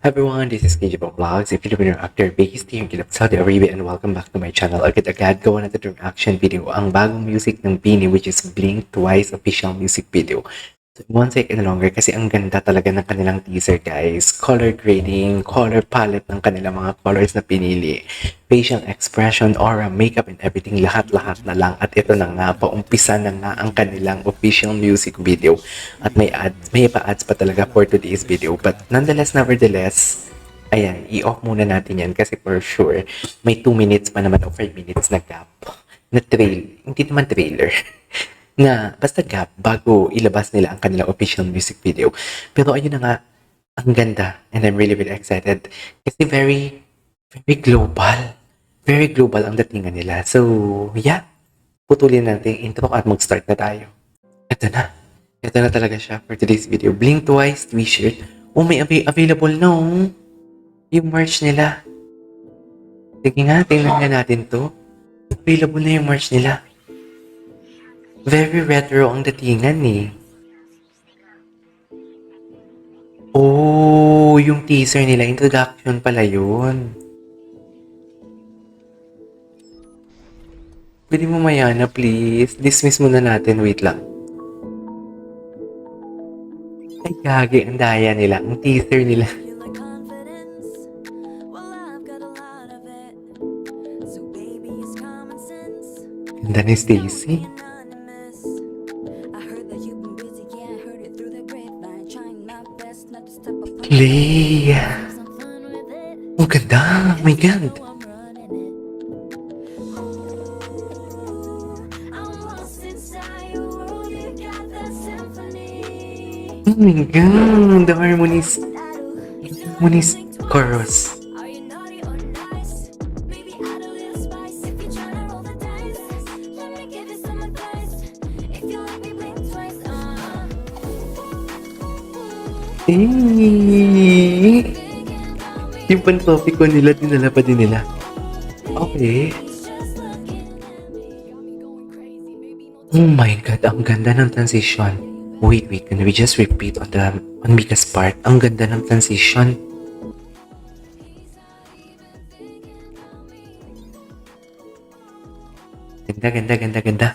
Everyone, this is KJ Vlogs. If you're a actor, based here in Saudi Arabia, and welcome back to my channel. Agad-agad gawa natin itong reaction video, ang bagong music ng Bini, which is Blink Twice official music video. So, one second longer kasi ang ganda talaga ng kanilang teaser, guys. Color grading, color palette ng kanilang mga colors na pinili. Facial expression, aura, makeup, and everything, lahat-lahat na lang. At ito na nga, paumpisa na nga ang kanilang official music video. At may pa-ads pa talaga for today's video. But nevertheless, ayan, i-off muna natin yan kasi for sure, may 2 minutes pa naman o 5 minutes na gap. Na hindi naman trailer. Na basta gap bago ilabas nila ang kanilang official music video. Pero ayun na nga, ang ganda. And I'm really excited. Kasi very global. Very global ang datingan nila. So, yeah. Putulin natin yung intro at mag-start na tayo. Ito na. Ito na talaga siya for today's video. Blink Twice t-shirt. Oh, may available na oh. Yung merch nila. Sige nga, tingnan nga natin to. Available na yung merch nila. Very retro ang datingan eh. Oh, yung teaser nila, introduction pala yun. Pwede mo mayana, please. Dismiss muna natin. Wait lang. Ay, gagi. Ang daya nila. Ang teaser nila. Ganda ni Stacy. Play. Oh, ganda. Oh my God. Oh my God. The harmonies chorus. Yung pan-topic ko nila, dinala pa din nila. Okay. Oh my God, ang ganda ng transition. Wait, can we just repeat on Mika's part? Ang ganda ng transition. Ganda.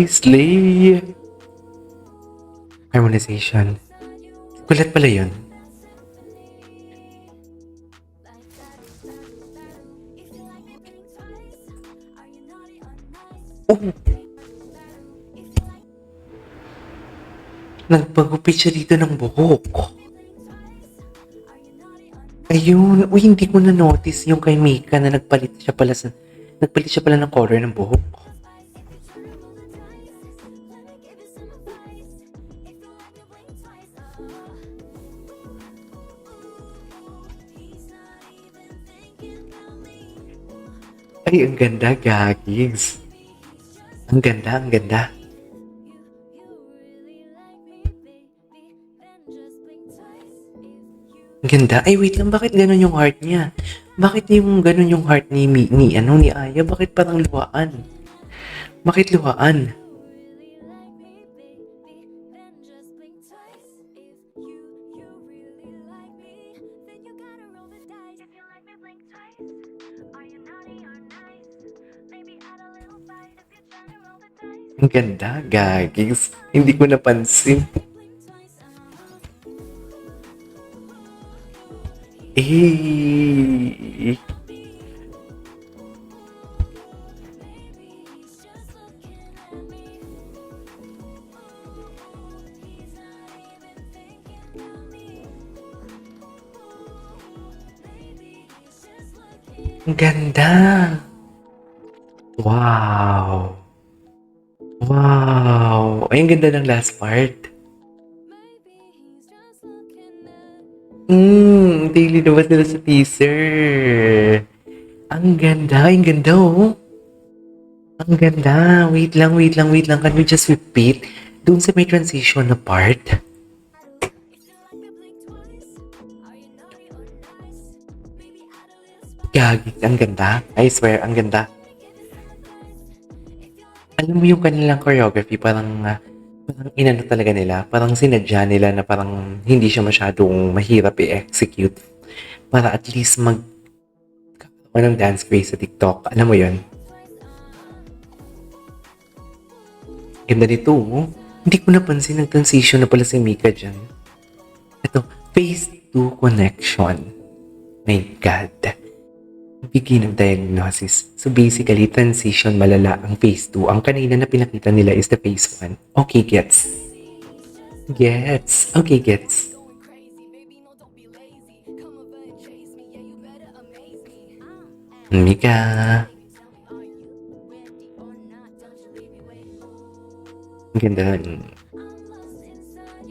Slay! Harmonization. Kulat pala yun. Oh! Nagpagupit siya dito ng buhok. Ayun. Uy, hindi ko na-notice yung kay Mika na nagpalit siya pala ng color ng buhok. Ay, ang ganda, gagis. Ang ganda. Ang ganda. Ay, wait lang. Bakit ganun yung heart niya? Bakit yung ganun yung heart ni Aya? Bakit parang luhaan? Bakit luhaan? Ang ganda, gagis. Hindi ko napansin. Ang ganda. Wow. Ay, ang ganda ng last part. Daily na ba sila sa teaser? Ang ganda oh. Ang ganda. Wait lang. Can we just repeat? Doon sa may transition na part. Gagi, ang ganda. I swear, ang ganda. Alam mo yung kanilang choreography, parang inano talaga nila, parang sinadya nila na parang hindi siya masyadong mahirap i-execute para at least magkaroon ng dance craze sa TikTok. Alam mo yun? Ganda nito, oh. Hindi ko napansin ang transition na pala si Mika dyan. Ito, phase 2 connection. My God. Begin of diagnosis. So basically, transition malala ang phase 2. Ang kanina na pinakita nila is the phase 1. Okay, gets. Gets. Okay, gets. Mika. Ang ganda nun.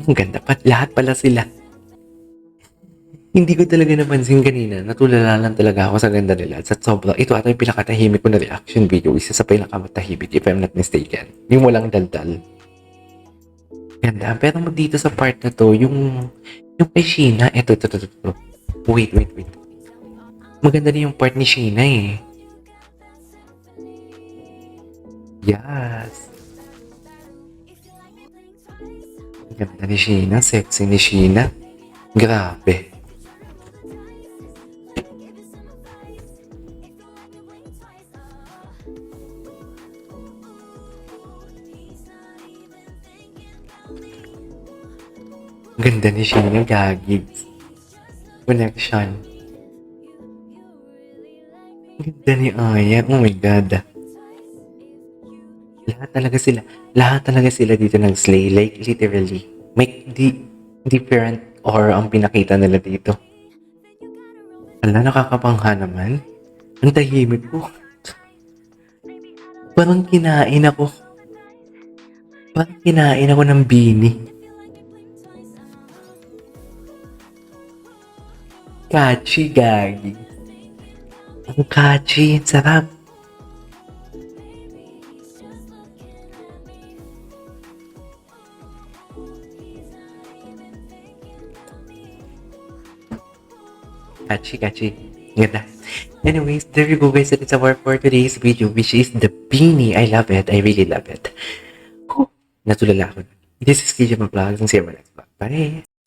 Ang ganda pa. Lahat pala sila. Hindi ko talaga napansin kanina. Natulala lang talaga ako sa ganda nila. At sa sobra, ito ata yung pinakatahimik ko na reaction video. Isa sa pinakamatahimik, if I'm not mistaken. Yung walang daldal. Ganda. Pero dito sa part na to, yung kay Sheena, ito. Wait. Maganda din yung part ni Sheena eh. Yes. Ganda ni Sheena. Sexy ni Sheena. Grabe. Ganda ni Sheena. Gagigs. Connection. Ganda ni Aya. Oh my God. Lahat talaga sila dito nag-slay. Like, literally. May different or ang pinakita nila dito. Ala, nakakapangha naman. Ang tahimik ko. Parang kinain ako. Ng bini. Catchy, gagi. Ang catchy. Sarap. Catchy. Ganda. Anyways, there you go guys. That's our for today's video, which is the beanie. I love it. I really love it. Natulala ako. This is KJ Vlogs and see you next vlog. Bye!